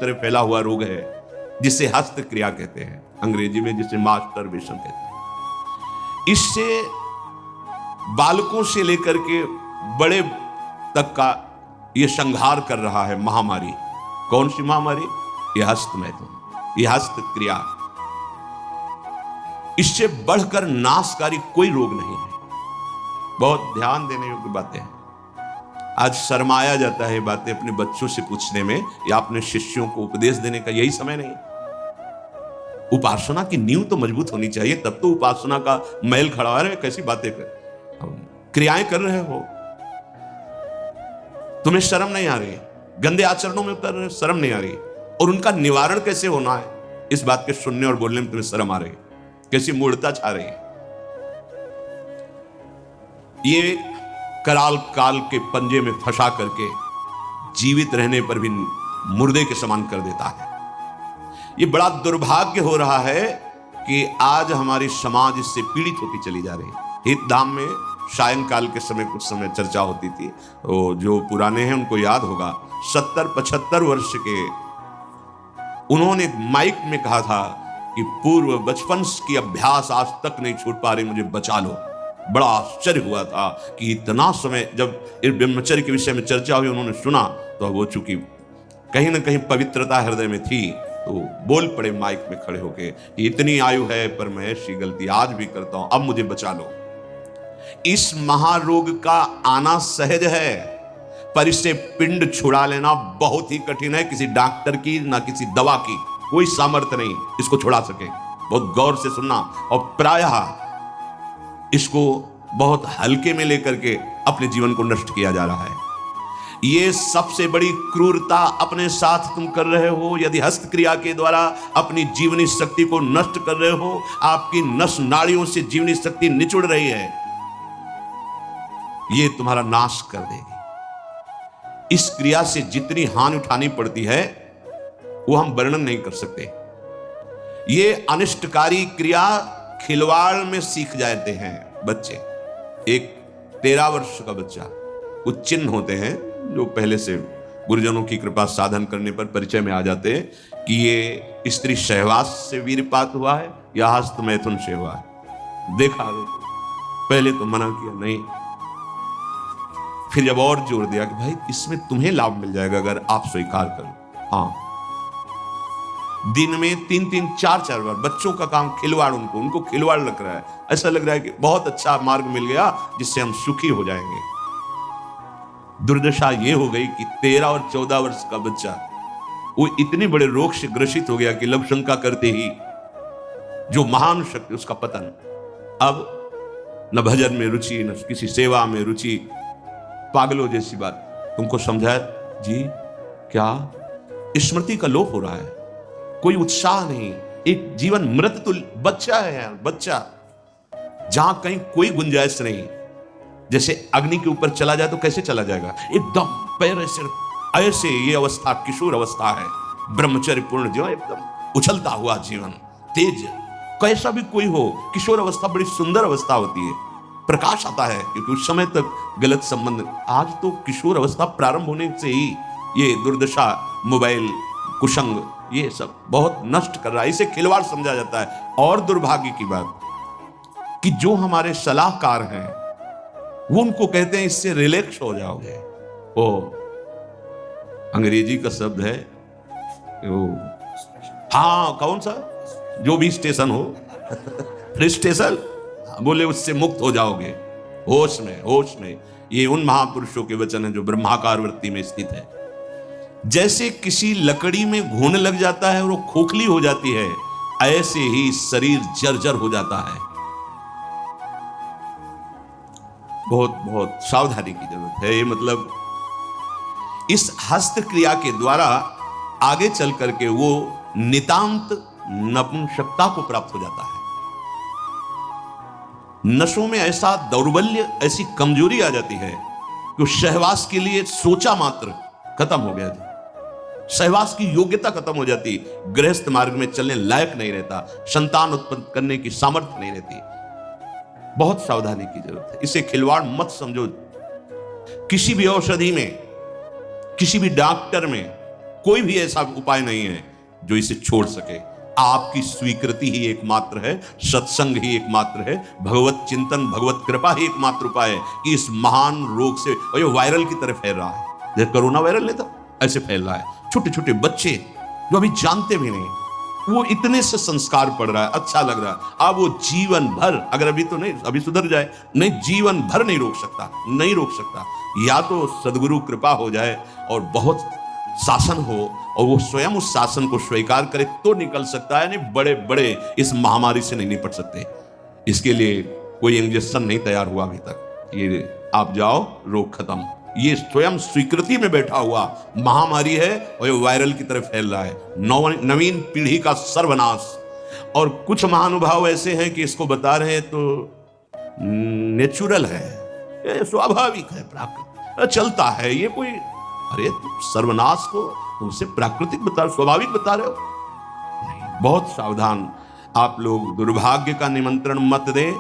तरह फैला हुआ रोग है जिसे हस्त क्रिया कहते हैं, अंग्रेजी में जिसे मास्टरबेशन कहते हैं। इससे बालकों से लेकर के बड़े तक का यह संहार कर रहा है महामारी। कौन सी महामारी? यह हस्त मैथुन, यह हस्त क्रिया। इससे बढ़कर नाशकारी कोई रोग नहीं है। बहुत ध्यान देने योग्य बातें हैं। आज शर्माया जाता है बातें अपने बच्चों से पूछने में या अपने शिष्यों को उपदेश देने का यही समय नहीं। उपासना की नींव तो मजबूत होनी चाहिए, तब तो उपासना का मैल खड़ा है। कैसी बातें कर, क्रियाएं कर रहे हो, तुम्हें शर्म नहीं आ रही, गंदे आचरणों में उतर रहे, शर्म नहीं आ रही, और उनका निवारण कैसे होना है इस बात के सुनने और बोलने में तुम्हें शर्म आ रही, कैसी मूढ़ता छा रही है। ये कराल काल के पंजे में फंसा करके जीवित रहने पर भी मुर्दे के समान कर देता है। ये बड़ा दुर्भाग्य हो रहा है कि आज हमारी समाज इससे पीड़ित होती चली जा रही है। हितधाम में सायंकाल के समय कुछ समय चर्चा होती थी, तो जो पुराने हैं उनको याद होगा, 70-75 वर्ष के उन्होंने माइक में कहा था कि पूर्व बचपन की अभ्यास आज तक नहीं छूट पा रही, मुझे बचा लो। बड़ा आश्चर्य हुआ था कि इतना समय जब इस ब्रह्मचर्य के विषय में चर्चा हुई, उन्होंने सुना तो वो चूंकि कहीं ना कहीं पवित्रता हृदय में थी तो बोल पड़े माइक में खड़े होके, इतनी आयु है पर मैं ऐसी गलती आज भी करता हूं, अब मुझे बचा लो। इस महारोग का आना सहज है, पर इससे पिंड छुड़ा लेना बहुत ही कठिन है। किसी डॉक्टर की ना किसी दवा की कोई सामर्थ्य नहीं इसको छुड़ा सके। बहुत गौर से सुनना, और प्रायः इसको बहुत हल्के में लेकर के अपने जीवन को नष्ट किया जा रहा है। ये सबसे बड़ी क्रूरता अपने साथ तुम कर रहे हो यदि हस्त क्रिया के द्वारा अपनी जीवनी शक्ति को नष्ट कर रहे हो। आपकी नस नाड़ियों से जीवनी शक्ति निचुड़ रही है, ये तुम्हारा नाश कर देगी। इस क्रिया से जितनी हानि उठानी पड़ती है वो हम वर्णन नहीं कर सकते। ये अनिष्टकारी क्रिया खिलवाड़ में सीख जाते हैं बच्चे। एक 13 वर्ष का बच्चा, कुछ चिन्ह होते हैं जो पहले से गुरुजनों की कृपा साधन करने पर परिचय में आ जाते हैं कि ये स्त्री सहवास से वीरपात हुआ है या हस्त मैथुन से हुआ है। देखा पहले तो मना किया नहीं, फिर जब और जोर दिया कि भाई इसमें तुम्हें लाभ मिल जाएगा अगर आप स्वीकार करो। हाँ, दिन में 3-3, 4-4 बार बच्चों का काम खिलवाड़, उनको खिलवाड़ लग रहा है। ऐसा लग रहा है कि बहुत अच्छा मार्ग मिल गया जिससे हम सुखी हो जाएंगे। दुर्दशा ये हो गई कि 13 और 14 वर्ष का बच्चा वो इतने बड़े रोग से ग्रसित हो गया कि लव शंका करते ही जो महान शक्ति उसका पतन। अब न भजन में रुचि, न किसी सेवा में रुचि। पागलों जैसी बात। तुमको समझाया जी क्या स्मृति का लोप हो रहा है, कोई उत्साह नहीं, एक जीवन मृत तुल्य बच्चा है यार, बच्चा जहां कहीं कोई गुंजाइश नहीं। जैसे अग्नि के ऊपर चला जाए तो कैसे चला जाएगा, एकदम पैर ऐसे ये अवस्था किशोर अवस्था है, ब्रह्मचर्य पूर्ण जीवन, एकदम उछलता हुआ जीवन, तेज। कैसा भी कोई हो, किशोर अवस्था बड़ी सुंदर अवस्था होती है, प्रकाश आता है क्योंकि उस समय तक गलत संबंध। आज तो किशोर अवस्था प्रारंभ होने से ही ये दुर्दशा, मोबाइल, कुसंग, ये सब बहुत नष्ट कर रहा है। इसे खिलवाड़ समझा जाता है। और दुर्भाग्य की बात कि जो हमारे सलाहकार हैं वो उनको कहते हैं इससे रिलैक्स हो जाओगे। वो अंग्रेजी का शब्द है वो, हाँ कौन सा, जो भी स्टेशन हो फ्रस्ट्रेशन, बोले उससे मुक्त हो जाओगे, होश में। ये उन महापुरुषों के वचन हैं जो ब्रह्माकार वृत्ति में स्थित है। जैसे किसी लकड़ी में घुन लग जाता है और वो खोखली हो जाती है, ऐसे ही शरीर जर्जर हो जाता है। बहुत सावधानी की जरूरत है। ये मतलब इस हस्त क्रिया के द्वारा आगे चल करके वो नितांत नपुंसकता को प्राप्त हो जाता है। नशों में ऐसा दौर्बल्य, ऐसी कमजोरी आ जाती है कि सहवास के लिए सोचा मात्र खत्म हो गया था। सहवास की योग्यता खत्म हो जाती, गृहस्थ मार्ग में चलने लायक नहीं रहता, संतान उत्पन्न करने की सामर्थ्य नहीं रहती। बहुत सावधानी की जरूरत है। इसे खिलवाड़ मत समझो। किसी भी औषधि में, किसी भी डॉक्टर में कोई भी ऐसा उपाय नहीं है जो इसे छोड़ सके। आपकी स्वीकृति ही एकमात्र है, सत्संग ही एकमात्र है, भगवत चिंतन, भगवत कृपा ही एकमात्र उपाय है कि इस महान रोग से, और ये वायरल की तरह फैल रहा है, जैसे कोरोना वायरल नहीं था ऐसे फैल रहा है। छोटे छोटे बच्चे जो अभी जानते भी नहीं, वो इतने से संस्कार पड़ रहा है, अच्छा लग रहा है। अब वो जीवन भर, अगर अभी तो नहीं, अभी सुधर जाए, नहीं जीवन भर नहीं रोक सकता, नहीं रोक सकता। या तो सदगुरु कृपा हो जाए और बहुत शासन हो और वो स्वयं उस शासन को स्वीकार करे तो निकल सकता है, नहीं बड़े बड़े इस महामारी से नहीं निपट सकते। इसके लिए कोई इंजेक्शन नहीं तैयार हुआ अभी तक, ये आप जाओ रोग खत्म। ये स्वयं स्वीकृति में बैठा हुआ महामारी है और ये वायरल की तरफ फैल रहा है। नवीन पीढ़ी का सर्वनाश। और कुछ महानुभाव ऐसे हैं कि इसको बता रहे हैं तो नेचुरल है, ये स्वाभाविक है, प्राकृतिक चलता है, ये कोई, अरे सर्वनाश को तुमसे प्राकृतिक बता, स्वाभाविक बता रहे हो। नहीं, बहुत सावधान आप लोग। दुर्भाग्य का निमंत्रण मत दें।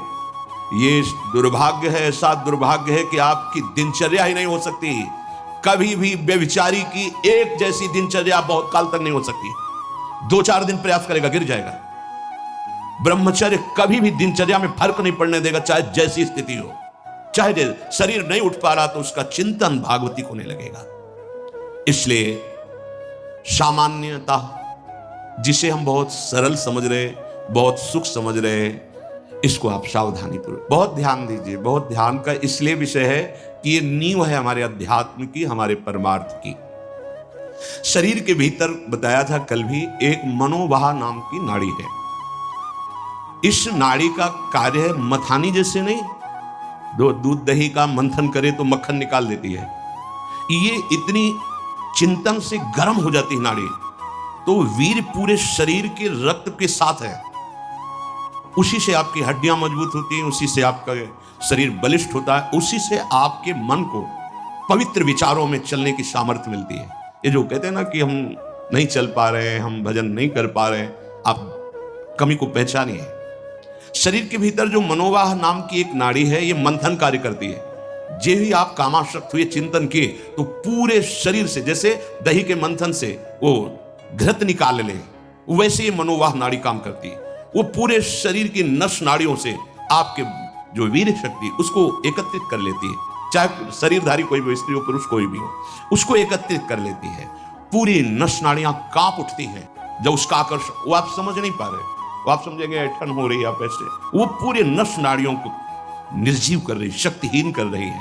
ये दुर्भाग्य है, ऐसा दुर्भाग्य है कि आपकी दिनचर्या ही नहीं हो सकती। कभी भी व्यभिचारी की एक जैसी दिनचर्या बहुत काल तक नहीं हो सकती। 2-4 दिन प्रयास करेगा, गिर जाएगा। ब्रह्मचर्य कभी भी दिनचर्या में फर्क नहीं पड़ने देगा, चाहे जैसी स्थिति हो। चाहे शरीर नहीं उठ पा रहा तो उसका चिंतन भागवती होने लगेगा। इसलिए सामान्यता, जिसे हम बहुत सरल समझ रहे, बहुत सुख समझ रहे, इसको आप सावधानी पूर्वक बहुत ध्यान दीजिए। बहुत ध्यान का इसलिए विषय है कि ये नींव है हमारे अध्यात्म की, हमारे परमार्थ की। शरीर के भीतर बताया था कल भी, एक मनोवाह नाम की नाड़ी है। इस नाड़ी का कार्य है मथानी जैसे नहीं, दो दूध दही का मंथन करे तो मक्खन निकाल देती है, ये इतनी चिंतन से गर्म हो जाती है नाड़ी, तो वीर पूरे शरीर के रक्त के साथ है। उसी से आपकी हड्डियां मजबूत होती हैं, उसी से आपका शरीर बलिष्ठ होता है, उसी से आपके मन को पवित्र विचारों में चलने की सामर्थ्य मिलती है। ये जो कहते हैं ना कि हम नहीं चल पा रहे हैं, हम भजन नहीं कर पा रहे हैं, आप कमी को पहचानिए। शरीर के भीतर जो मनोवाह नाम की एक नाड़ी है, ये मंथन कार्य करती है। जे ही आप कामाशक्त हुए, चिंतन किए, तो पूरे शरीर से, जैसे दही के मंथन से वो घृत निकाल ले, वैसे ये मनोवाह नाड़ी काम करती है। वो पूरे शरीर की नस नाड़ियों से आपके जो वीर शक्ति उसको एकत्रित कर लेती है, चाहे शरीरधारी कोई भी, स्त्री हो पुरुष कोई भी हो, उसको एकत्रित कर लेती है। पूरी नस नाड़ियां कांप उठती हैं जब उसका आकर्षण, वो आप समझ नहीं पा रहे, वो आप समझेंगे ऐठन हो रही है आप ऐसे, वो पूरे नस नाड़ियों को निर्जीव कर रही, शक्तिहीन कर रही है।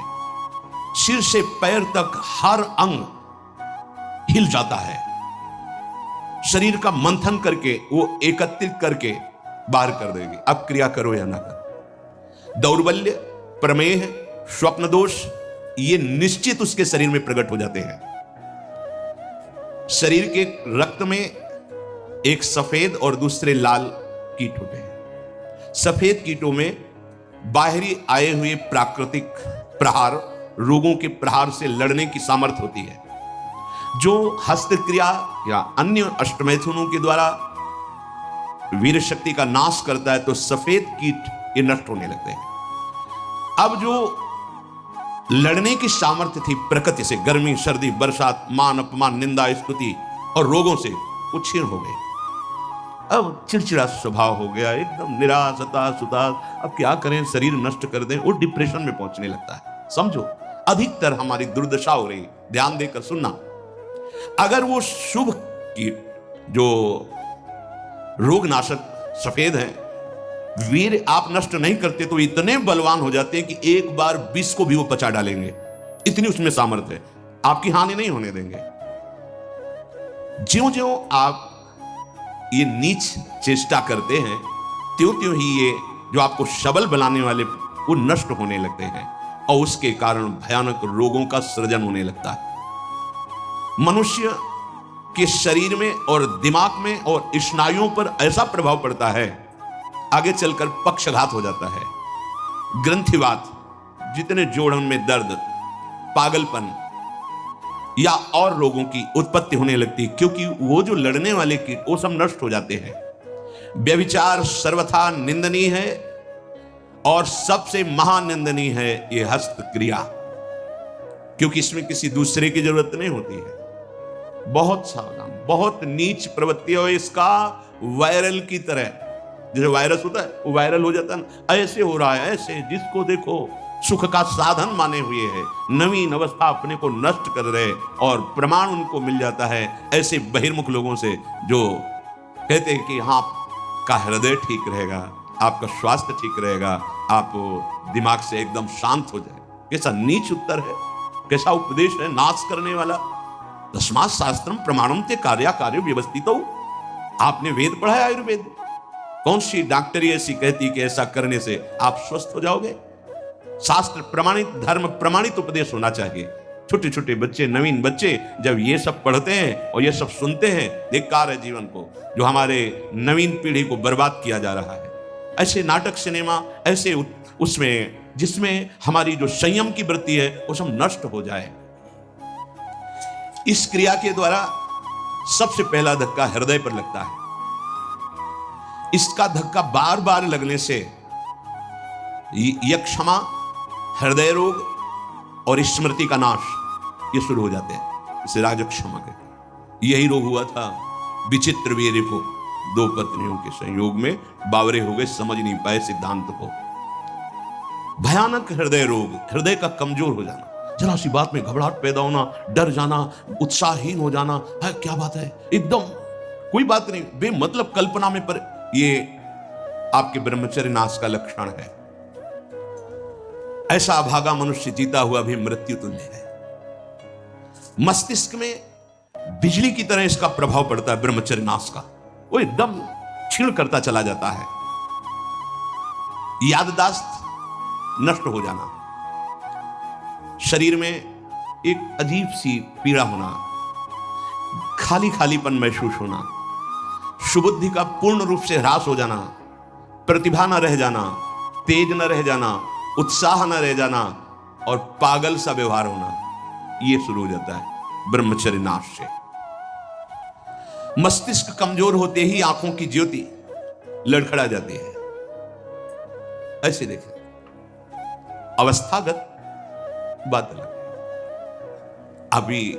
सिर से पैर तक हर अंग हिल जाता है। शरीर का मंथन करके वो एकत्रित करके बाहर कर देगी। अब क्रिया करो या ना करो। दौर्बल्य, प्रमेह, स्वप्न दोष, ये निश्चित उसके शरीर में प्रकट हो जाते हैं। शरीर के रक्त में एक सफेद और दूसरे लाल कीट होते हैं। सफेद कीटों में बाहरी आए हुए प्राकृतिक प्रहार, रोगों के प्रहार से लड़ने की सामर्थ्य होती है, जो हस्तक्रिया या अन्य अष्टमैथुनों के द्वारा वीर शक्ति का नाश करता है, तो सफेद कीट ये नष्ट होने लगते हैं। अब जो लड़ने की सामर्थ्य थी प्रकृति से, गर्मी, सर्दी, बरसात, मान अपमान, निंदा, स्तुति और रोगों से, वो क्षीण हो गए। अब चिड़चिड़ा स्वभाव हो गया, एकदम निराश, हताश, उदास। अब क्या करें, शरीर नष्ट कर दें, वो डिप्रेशन में पहुंचने लगता है। समझो, अधिकतर हमारी दुर्दशा हो रही। ध्यान देकर सुनना। अगर वो शुभ कीट जो रोगनाशक सफेद है, वीर आप नष्ट नहीं करते, तो इतने बलवान हो जाते हैं कि एक बार विष को भी वो पचा डालेंगे। इतनी उसमें सामर्थ्य है, आपकी हानि नहीं होने देंगे। ज्यों ज्यों आप ये नीच चेष्टा करते हैं, त्यों त्यों ही ये जो आपको सबल बनाने वाले वो नष्ट होने लगते हैं, और उसके कारण भयानक रोगों का सृजन होने लगता है। मनुष्य के शरीर में और दिमाग में और स्नायुओं पर ऐसा प्रभाव पड़ता है, आगे चलकर पक्षघात हो जाता है, ग्रंथिवात, जितने जोड़ों में दर्द, पागलपन या और रोगों की उत्पत्ति होने लगती है, क्योंकि वो जो लड़ने वाले कीट वो सब नष्ट हो जाते हैं। व्यभिचार सर्वथा निंदनीय है, और सबसे महानिंदनीय है ये हस्त क्रिया, क्योंकि इसमें किसी दूसरे की जरूरत नहीं होती है। बहुत सावधान, बहुत नीच प्रवृत्ति है इसका। वायरल की तरह, जैसे वायरस होता है वो वायरल हो जाता है, ऐसे हो रहा है, ऐसे जिसको देखो सुख का साधन माने हुए है, नवीन अवस्था अपने को नष्ट कर रहे और प्रमाण उनको मिल जाता है ऐसे बहिर्मुख लोगों से, जो कहते हैं कि हाँ आपका हृदय ठीक रहेगा, आपका स्वास्थ्य ठीक रहेगा, आप दिमाग से एकदम शांत हो जाए। कैसा नीच उत्तर है, कैसा उपदेश है, नाश करने वाला। तस्मात् शास्त्रम प्रमाणम ते कार्या कार्य व्यवस्थितो। आपने वेद पढ़ा है, आयुर्वेद? कौन सी डॉक्टरी ऐसी कहती कि ऐसा करने से आप स्वस्थ हो जाओगे? शास्त्र प्रमाणित, धर्म प्रमाणित उपदेश होना चाहिए। छोटे छोटे बच्चे, नवीन बच्चे जब ये सब पढ़ते हैं और ये सब सुनते हैं, धिक्कार है जीवन को, जो हमारे नवीन पीढ़ी को बर्बाद किया जा रहा है। ऐसे नाटक, सिनेमा, ऐसे उसमें जिसमें हमारी जो संयम की वृत्ति है वो सब नष्ट हो जाए। इस क्रिया के द्वारा सबसे पहला धक्का हृदय पर लगता है। इसका धक्का बार बार लगने से यक्षमा, हृदय रोग और स्मृति का नाश ये शुरू हो जाते हैं। इसे राजक्षमा कहते हैं। यही रोग हुआ था विचित्र वीर्य को। दो पत्नियों के संयोग में बावरे हो गए, समझ नहीं पाए सिद्धांत को। भयानक हृदय रोग, हृदय का कमजोर हो जाना, जरा सी बात में घबराहट पैदा होना, डर जाना, उत्साहहीन हो जाना, है क्या बात है, एकदम कोई बात नहीं, बेमतलब कल्पना में पर, ये आपके ब्रह्मचर्य नाश का लक्षण है। ऐसा अभागा मनुष्य जीता हुआ भी मृत्यु तुल्य है। मस्तिष्क में बिजली की तरह इसका प्रभाव पड़ता है ब्रह्मचर्य नाश का, वो एकदम क्षीण करता चला जाता है। याददाश्त नष्ट हो जाना, शरीर में एक अजीब सी पीड़ा होना, खाली खालीपन महसूस होना, सुबुद्धि का पूर्ण रूप से ह्रास हो जाना, प्रतिभा न रह जाना, तेज न रह जाना, उत्साह न रह जाना और पागल सा व्यवहार होना, यह शुरू हो जाता है ब्रह्मचर्य नाश से। मस्तिष्क कमजोर होते ही आंखों की ज्योति लड़खड़ा जाती है। ऐसे देखें, अवस्थागत बात अलग है। अभी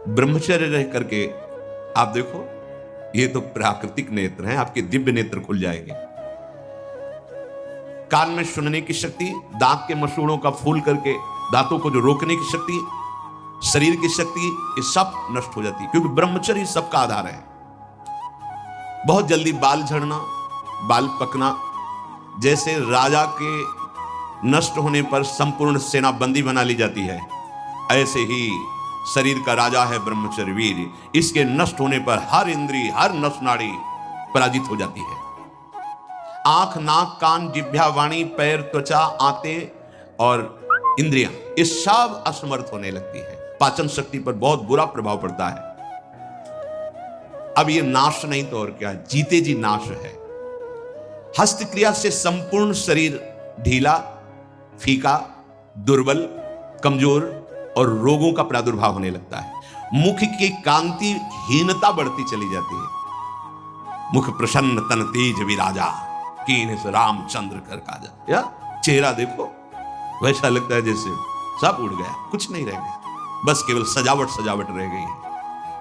ब्रह्मचर्य रह करके आप देखो, ये तो प्राकृतिक नेत्र हैं, आपके दिव्य नेत्र खुल जाएंगे। कान में सुनने की शक्ति, दांत के मसूड़ों का फूल करके दांतों को जो रोकने की शक्ति, शरीर की शक्ति, ये सब नष्ट हो जाती है, क्योंकि ब्रह्मचर्य सबका आधार है। बहुत जल्दी बाल झड़ना, बाल पकना, जैसे राजा के नष्ट होने पर संपूर्ण सेना बंदी बना ली जाती है, ऐसे ही शरीर का राजा है ब्रह्मचर्य वीर। इसके नष्ट होने पर हर इंद्रिय, हर नस नाड़ी पराजित हो जाती है। आंख, नाक, कान, जिह्वा, वाणी, पैर, त्वचा, आंतें और इंद्रियां, ये सब असमर्थ होने लगती है। पाचन शक्ति पर बहुत बुरा प्रभाव पड़ता है। अब ये नाश नहीं तो और क्या, जीते जी नाश है। हस्त क्रिया से संपूर्ण शरीर ढीला, फीका, दुर्बल, कमजोर और रोगों का प्रादुर्भाव होने लगता है। मुख की कांति हीनता बढ़ती चली जाती है। मुख प्रसन्न तन तेज विराजा, कीन से रामचंद्र कर काजा। या चेहरा देखो, वैसा लगता है जैसे सब उड़ गया, कुछ नहीं रह गया, बस केवल सजावट सजावट रह गई है।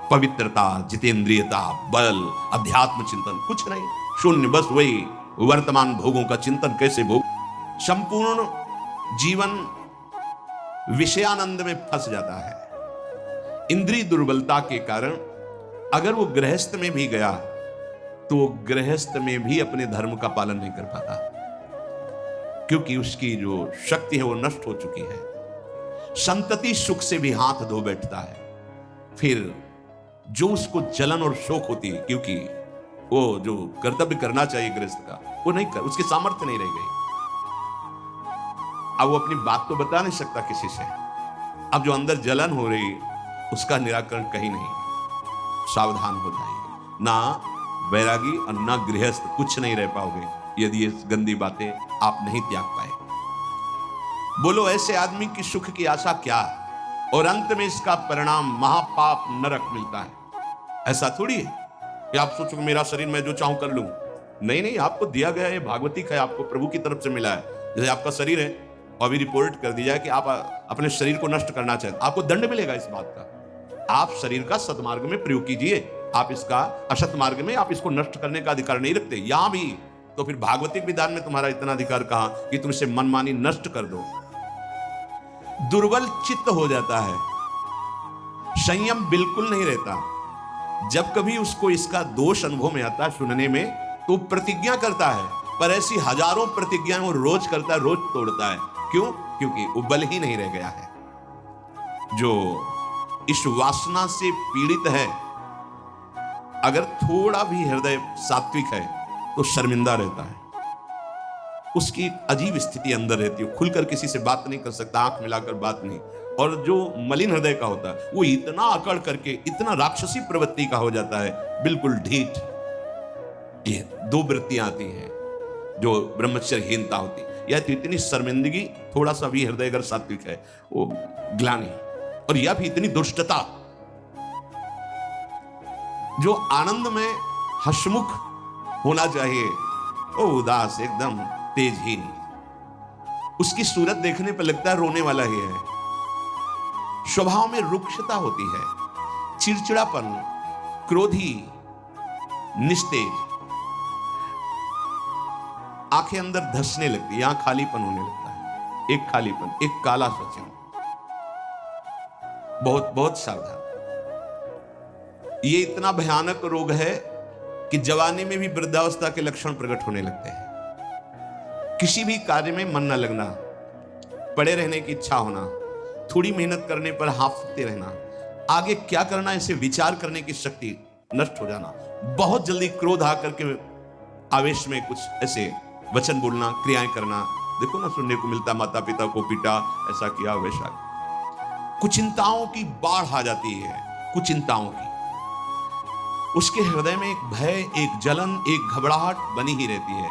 पवित्रता, जितेंद्रियता, बल, अध्यात्म चिंतन कुछ नहीं, शून्य, बस वही वर्तमान भोगों का चिंतन, कैसे भोग। संपूर्ण जीवन विषयानंद में फंस जाता है। इंद्रिय दुर्बलता के कारण अगर वो गृहस्थ में भी गया तो वो गृहस्थ में भी अपने धर्म का पालन नहीं कर पाता, क्योंकि उसकी जो शक्ति है वो नष्ट हो चुकी है। संतति सुख से भी हाथ धो बैठता है। फिर जो उसको जलन और शोक होती है, क्योंकि वो जो कर्तव्य करना चाहिए गृहस्थ का वो नहीं कर, उसकी सामर्थ्य नहीं रह गई। अब वो अपनी बात तो बता नहीं सकता किसी से। अब जो अंदर जलन हो रही उसका निराकरण कहीं नहीं। सावधान हो जाइए, ना वैरागी और ना गृहस्थ कुछ नहीं रह पाओगे यदि ये गंदी बातें आप नहीं त्याग पाए। बोलो ऐसे आदमी की सुख की आशा क्या, और अंत में इसका परिणाम महापाप नरक मिलता है। ऐसा थोड़ी है कि आप सोचो मेरा शरीर मैं जो चाहूं कर लूं। नहीं नहीं, आपको दिया गया ये भागवतिक है, आपको प्रभु की तरफ से मिला है। जैसे आपका शरीर है और अभी रिपोर्ट कर दी जाए कि आप अपने शरीर को नष्ट करना चाहते, आपको दंड मिलेगा इस बात का। आप शरीर का सतमार्ग में प्रयोग कीजिए, आप इसका असत मार्ग में आप इसको नष्ट करने का अधिकार नहीं रखते। यहां भी तो फिर भागवतिक विधान में तुम्हारा इतना अधिकार कहां कि तुम इसे मनमानी नष्ट कर दो। दुर्बल चित्त हो जाता है, संयम बिल्कुल नहीं रहता। जब कभी उसको इसका दोष अनुभव में आता है सुनने में, तो प्रतिज्ञा करता है, पर ऐसी हजारों प्रतिज्ञाएं वो रोज करता है, रोज तोड़ता है। क्यों? क्योंकि वो बल ही नहीं रह गया है। जो इस वासना से पीड़ित है, अगर थोड़ा भी हृदय सात्विक है तो शर्मिंदा रहता है, उसकी अजीब स्थिति अंदर रहती है, खुलकर किसी से बात नहीं कर सकता, आंख मिलाकर बात नहीं। और जो मलिन हृदय का होता है वो इतना अकड़ करके इतना राक्षसी प्रवृत्ति का हो जाता है, बिल्कुल ढीठ। ये दो वृत्तियां आती हैं जो ब्रह्मचर्यहीनता होती है, या तो इतनी शर्मिंदगी, थोड़ा सा भी हृदय अगर सात्विक है वो ग्लानि, और या भी इतनी दुष्टता। जो आनंद में हसमुख होना चाहिए वो उदास, एकदम तेजहीन, उसकी सूरत देखने पर लगता है रोने वाला ही है। स्वभाव में रुक्षता होती है, चिड़चिड़ापन, क्रोधी, निस्तेज, आंखें अंदर धंसने लगती है, यहां खालीपन होने लगता है, एक खालीपन, एक काला सचिन। बहुत बहुत सावधान। ये इतना भयानक रोग है कि जवानी में भी वृद्धावस्था के लक्षण प्रकट होने लगते हैं। किसी भी कार्य में मन न लगना, पड़े रहने की इच्छा होना, थोड़ी मेहनत करने पर हांफते रहना, आगे क्या करना इसे विचार करने की शक्ति नष्ट हो जाना, बहुत जल्दी क्रोध आकर के आवेश में कुछ ऐसे वचन बोलना, क्रियाएं करना। देखो ना, सुनने को मिलता, माता पिता को पीटा, ऐसा किया, वैसा। कुचिंताओं की बाढ़ आ जाती है, कुचिंताओं की। उसके हृदय में एक भय, एक जलन, एक घबराहट बनी ही रहती है।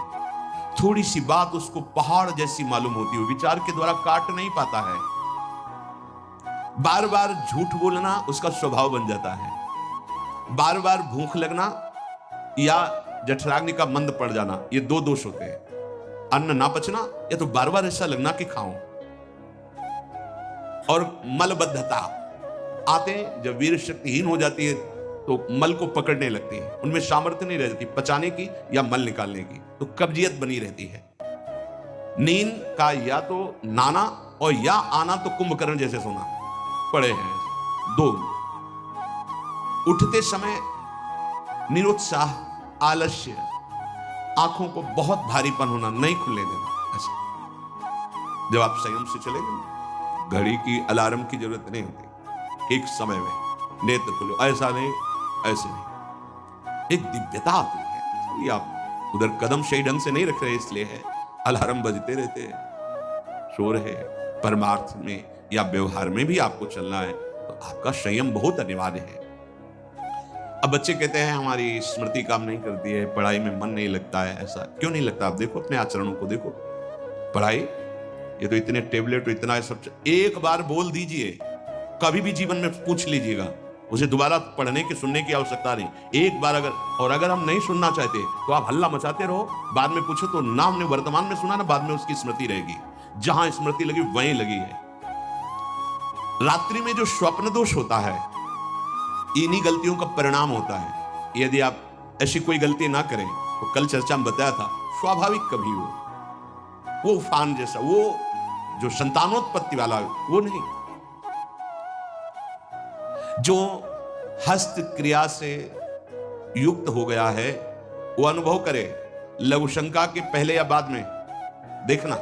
थोड़ी सी बात उसको पहाड़ जैसी मालूम होती है, विचार के द्वारा काट नहीं पाता है। बार बार झूठ बोलना उसका स्वभाव बन जाता है। बार बार भूख लगना या जठराग्नि का मंद पड़ जाना, ये दो दोष होते हैं। अन्न ना पचना या तो बार बार ऐसा लगना कि खाऊं। और मलबद्धता आते, जब वीर शक्तिहीन हो जाती है तो मल को पकड़ने लगती है, उनमें सामर्थ्य नहीं रहती पचाने की या मल निकालने की, तो कब्जियत बनी रहती है। नींद का या तो नाना और या आना तो कुंभकर्ण जैसे सोना पड़े हैं। दो, उठते समय निरुत्साह, आलस्य, आंखों को बहुत भारीपन होना, नहीं खुलने देना। ऐसा जब आप संयम से चलेंगे, घड़ी की अलार्म की जरूरत नहीं होती, एक समय में नेत्र खुलो, ऐसा नहीं, ऐसे नहीं, एक दिव्यता आती है। ये आप उधर कदम सही ढंग से नहीं रख रहे, इसलिए है अलार्म बजते रहते हैं, सो रहे। परमार्थ में या व्यवहार में भी आपको चलना है तो आपका संयम बहुत अनिवार्य है। अब बच्चे कहते हैं हमारी स्मृति काम नहीं करती है, पढ़ाई में मन नहीं लगता है। ऐसा क्यों नहीं लगता? आप देखो अपने आचरणों को, देखो। पढ़ाई, ये तो इतने टेबलेट, इतना सब, एक बार बोल दीजिए, कभी भी जीवन में पूछ लीजिएगा, उसे दोबारा पढ़ने की सुनने की आवश्यकता नहीं। एक बार अगर हम नहीं सुनना चाहते तो आप हल्ला मचाते रहो, बाद में पूछो तो ना हमने वर्तमान में सुना ना, बाद में उसकी स्मृति रहेगी। जहां स्मृति लगी वहीं लगी है। रात्रि में जो स्वप्न दोष होता है, इन्हीं गलतियों का परिणाम होता है। यदि आप ऐसी कोई गलती ना करें तो कल चर्चा में बताया था, स्वाभाविक कभी वो उफान जैसा, वो जो संतानोत्पत्ति वाला, वो नहीं। जो हस्त क्रिया से युक्त हो गया है वो अनुभव करे, लघु शंका के पहले या बाद में देखना,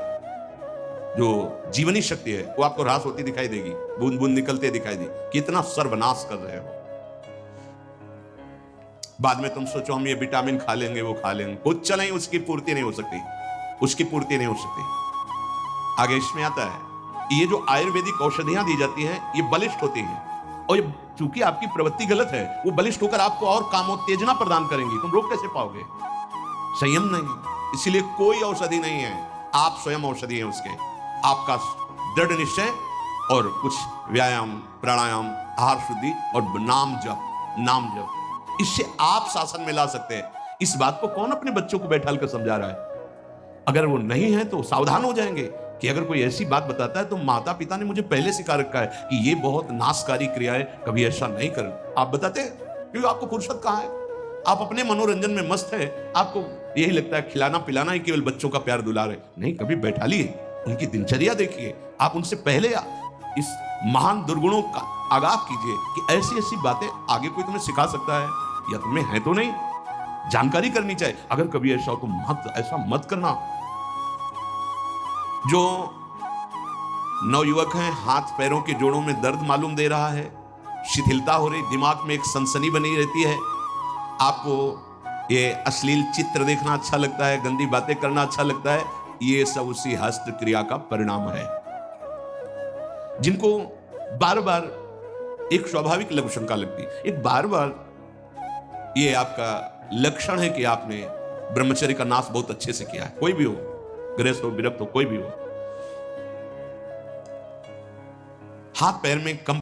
जो जीवनी शक्ति है वो आपको ह्रास होती दिखाई देगी, बूंद बूंद निकलते दिखाई देगी, कितना सर्वनाश कर रहे हो। बाद में तुम सोचो हम ये विटामिन खा लेंगे, वो खा लेंगे, कुछ चलें, उसकी पूर्ति नहीं हो सकती, उसकी पूर्ति नहीं हो सकती। आगे इसमें आता है, ये जो आयुर्वेदिक औषधियां दी जाती हैं ये बलिष्ठ होती हैं, और ये चूंकि आपकी प्रवृत्ति गलत है, वो बलिष्ठ होकर आपको और कामोत्तेजना प्रदान करेंगी, तुम रोक कैसे पाओगे? संयम नहीं। इसीलिए कोई औषधि नहीं है, आप स्वयं औषधि हैं उसके। आपका दृढ़ निश्चय और कुछ व्यायाम, प्राणायाम, आहार शुद्धि और नाम जप, इससे आप शासन में ला सकते हैं। इस बात को कौन अपने बच्चों को बैठाल कर समझा रहा है? अगर वो नहीं है तो सावधान हो जाएंगे कि अगर कोई ऐसी बात बताता है तो माता पिता ने मुझे पहले सिखा रखा है कि ये बहुत नाशकारी क्रिया है, कभी ऐसा नहीं कर। आप बताते हैं क्योंकि आपको फुर्सत कहाँ है, आप अपने मनोरंजन में मस्त है, आपको यही लगता है खिलाना पिलाना ही केवल बच्चों का प्यार दुलार है। नहीं, कभी बैठा लिए, उनकी दिनचर्या देखिए, आप उनसे पहले इस महान दुर्गुणों का आगाह कीजिए कि ऐसी ऐसी बातें आगे कोई तुम्हें सिखा सकता है या तुम्हें है तो नहीं, जानकारी करनी चाहिए। अगर कभी ऐसा हो तो मत, ऐसा मत करना। जो नवयुवक हैं, हाथ पैरों के जोड़ों में दर्द मालूम दे रहा है, शिथिलता हो रही, दिमाग में एक सनसनी बनी रहती है, आपको ये अश्लील चित्र देखना अच्छा लगता है, गंदी बातें करना अच्छा लगता है, ये सब उसी हस्त क्रिया का परिणाम है। जिनको बार बार एक स्वाभाविक लघु शंका लगती है, एक बार बार ये आपका लक्षण है कि आपने ब्रह्मचर्य का नाश बहुत अच्छे से किया है। कोई भी हो, गृहस्थ हो, विरक्त हो, कोई भी हो, हाथ पैर में कम